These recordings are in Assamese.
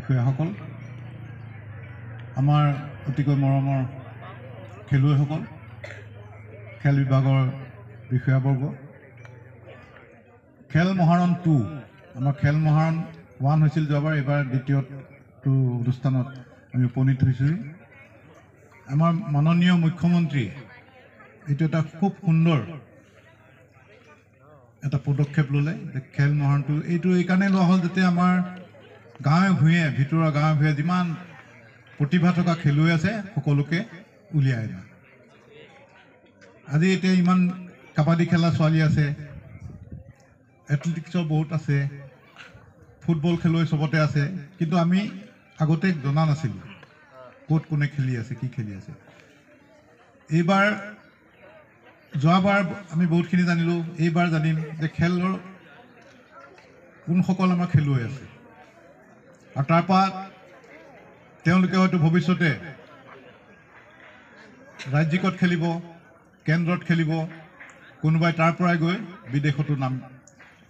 বিষয়াসকল, আমাৰ অতিকৈ মৰমৰ খেলুৱৈসকল, খেল বিভাগৰ বিষয়াবৰ্গ, খেল মহাৰণ 2 আমাৰ খেল মহাৰণ 1 হৈছিল যোৱাবাৰ, এইবাৰ দ্বিতীয়টো অনুষ্ঠানত আমি উপনীত হৈছোঁ। আমাৰ মাননীয় মুখ্যমন্ত্ৰী এইটো এটা খুব সুন্দৰ এটা পদক্ষেপ ল'লে যে খেল মহাৰণটো। এইটো এইকাৰণে লোৱা হ'ল যাতে আমাৰ গাঁৱে ভূঞে ভিতৰুৱা গাঁৱে ভূঞে যিমান প্ৰতিভা থকা খেলুৱৈ আছে সকলোকে উলিয়াই আনে। আজি এতিয়া ইমান কাবাডী খেলা ছোৱালী আছে, এথলেটিক্সৰ বহুত আছে, ফুটবল খেলুৱৈ চবতে আছে, কিন্তু আমি আগতে জনা নাছিলোঁ ক'ত কোনে খেলি আছে, কি খেলি আছে। এইবাৰ যোৱাবাৰ আমি বহুতখিনি জানিলোঁ, এইবাৰ জানিম যে খেলৰ কোনসকল আমাৰ খেলুৱৈ আছে, আৰু তাৰপৰা তেওঁলোকে হয়তো ভৱিষ্যতে ৰাজ্যিকত খেলিব, কেন্দ্ৰত খেলিব, কোনোবাই তাৰ পৰাই গৈ বিদেশতো নাম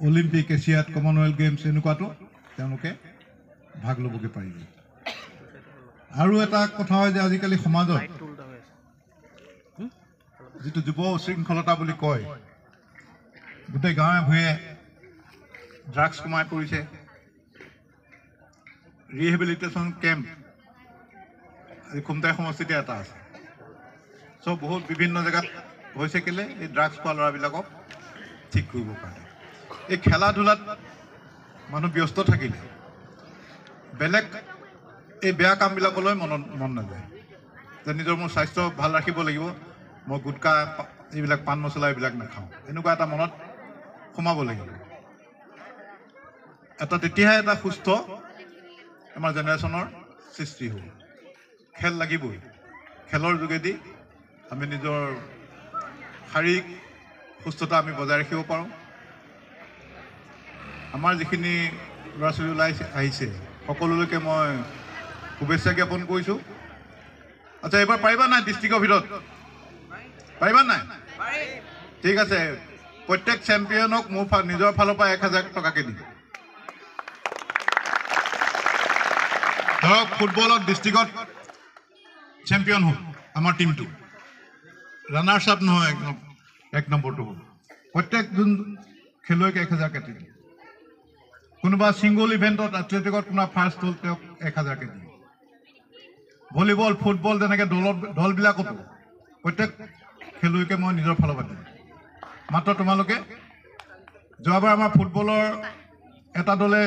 অলিম্পিক, এছিয়াত, কমনৱেলথ গেমছ এনেকুৱাতো তেওঁলোকে ভাগ ল'বগৈ পাৰিব। আৰু এটা কথা হয় যে আজিকালি সমাজত যিটো যুৱ উশৃংখলতা বুলি কয়, গোটেই গাঁৱে ভূঞে ড্ৰাগছ কমাই পৰিছে। ৰিহেবিলিটেশ্যন কেম্প আজি খুমটাই সমষ্টিতে এটা আছে, চব বহুত বিভিন্ন জেগাত হৈছে। কেলে এই ড্ৰাগছ খোৱা ল'ৰাবিলাকক ঠিক কৰিবৰ কাৰণে। এই খেলা ধূলাত মানুহ ব্যস্ত থাকিলে বেলেগ এই বেয়া কামবিলাকলৈ মন নাযায়, যে নিজৰ মোৰ স্বাস্থ্য ভাল ৰাখিব লাগিব, মই গুটকা এইবিলাক পাণ মছলা এইবিলাক নাখাওঁ, এনেকুৱা এটা মনত সোমাব লাগিব। তেতিয়াহে এটা সুস্থ আমাৰ জেনেৰেশ্যনৰ সৃষ্টি হ'ব। খেল লাগিবই, খেলৰ যোগেদি আমি নিজৰ শাৰীৰিক সুস্থতা আমি বজাই ৰাখিব পাৰোঁ। আমাৰ যিখিনি ল'ৰা ছোৱালী ওলাই আহিছে সকলোলৈকে মই শুভেচ্ছা জ্ঞাপন কৰিছোঁ। আচ্ছা, এইবাৰ পাৰিবা নাই ডিষ্ট্ৰিক্টৰ ভিতৰত? পাৰিবা নাই? ঠিক আছে, প্ৰত্যেক চেম্পিয়নক মোৰ নিজৰ ফালৰ পৰা 1000 টকাকৈ দিম। ধৰক ফুটবলত ডিষ্ট্ৰিক্টত চেম্পিয়ন হ'ল আমাৰ টিমটো, ৰানাৰ্ছ আপ নহয়, 1 নম্বৰটো হ'ল। প্ৰত্যেকজন খেলুৱৈক 1000কৈ দিম। কোনোবা ছিংগল ইভেণ্টত এথলেটিকত কোনোবা ফাৰ্ষ্ট হ'ল তেওঁক 1000কৈ দিম। ভলীবল, ফুটবল তেনেকৈ দলবিলাকতো প্ৰত্যেক খেলুৱৈকে মই নিজৰ ফালৰ পৰা দিম। মাত্ৰ তোমালোকে যোৱাবাৰ আমাৰ ফুটবলৰ এটা দলে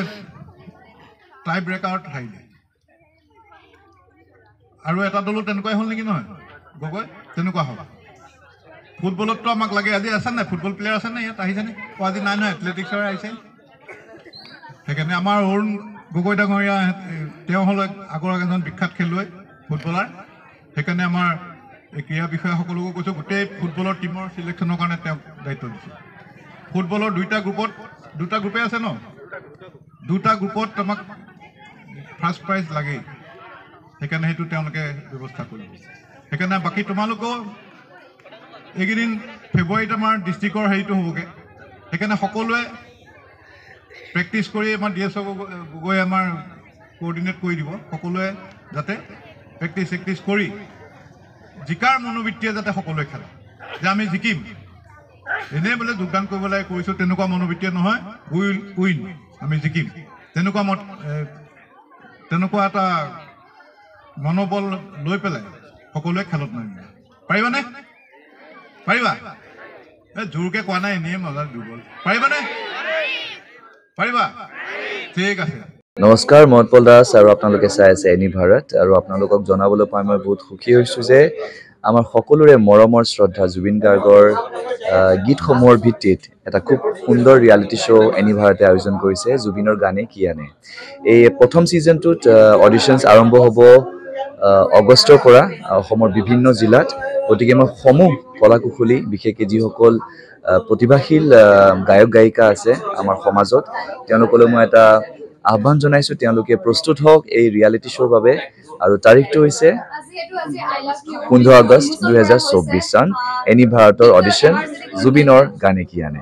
টাই ব্ৰেকাৰত হাৰিলে, আৰু এটা দলো তেনেকুৱাই হ'ল নেকি? নহয় গগৈ, তেনেকুৱা হ'ল। ফুটবলততো আমাক লাগে। আজি আছে নাই ফুটবল প্লেয়াৰ আছে নাই ইয়াত? আহিছেনে? আজি নাই নহয়, এথলেটিক্সৰ আহিছে। সেইকাৰণে আমাৰ অৰুণ গগৈ ডাঙৰীয়া তেওঁ হ'ল আগৰ এজন বিখ্যাত খেলুৱৈ ফুটবলাৰ। সেইকাৰণে আমাৰ এই ক্ৰীড়া বিষয়াসকলকো কৈছোঁ, গোটেই ফুটবলৰ টিমৰ চিলেকশ্যনৰ কাৰণে তেওঁক দায়িত্ব দিছোঁ। ফুটবলৰ দুটা গ্ৰুপে আছে ন, দুটা গ্ৰুপত আমাক ফাৰ্ষ্ট প্ৰাইজ লাগেই। সেইকাৰণে সেইটো তেওঁলোকে ব্যৱস্থা কৰিব। সেইকাৰণে বাকী তোমালোকেও এইকেইদিন ফেব্ৰুৱাৰীত আমাৰ ডিষ্ট্ৰিক্টৰ হেৰিটো হ'বগৈ। সেইকাৰণে সকলোৱে প্ৰেক্টিছ কৰি আমাৰ DSO গগৈ আমাৰ কোঅৰ্ডিনেট কৰি দিব। সকলোৱে যাতে প্ৰেক্টিছ কৰি জিকাৰ মনোবৃত্তিয়ে যাতে সকলোৱে খেলে, যে আমি জিকিম, এনেই বোলে যোগদান কৰিবলৈ কৰিছোঁ তেনেকুৱা মনোবৃত্তিয়ে নহয়, উইন আমি জিকিম, তেনেকুৱা এটা মনোবল লৈ পেলাই সকলোৱে খেলত নামিব। পাৰিবানে? পাৰিবা? এই জোৰকৈ কোৱা নাই, এনেই মজা দুৰ্বল। পাৰিবানে? পাৰিবা? ঠিক আছে। নমস্কাৰ, মই উৎপল দাস আৰু আপোনালোকে চাই আছে এনি ভাৰত। আৰু আপোনালোকক জনাবলৈ পাই মই বহুত সুখী হৈছোঁ যে আমাৰ সকলোৰে মৰমৰ শ্ৰদ্ধা জুবিন গাৰ্গৰ গীতসমূহৰ ভিত্তিত এটা খুব সুন্দৰ ৰিয়েলিটি শ্ব' এনি ভাৰতে আয়োজন কৰিছে, জুবিনৰ গানে কি আনে। এই প্ৰথম ছিজনটোত অডিশ্যনছ আৰম্ভ হ'ব আগষ্টৰ পৰা অসমৰ বিভিন্ন জিলাত। গতিকে মই সমূহ কলা কুশলী, বিশেষকৈ যিসকল প্ৰতিভাশীল গায়ক গায়িকা আছে আমাৰ সমাজত, তেওঁলোকলৈ মই এটা আহ্বান জনাইছোঁ, তেওঁলোকে প্ৰস্তুত হওক এই ৰিয়েলিটি শ্ব'ৰ বাবে। আৰু তাৰিখটো হৈছে 15 আগষ্ট 2024 চন, এনি ভাৰতৰ অডিশ্যন জুবিনৰ গানে কি আনে।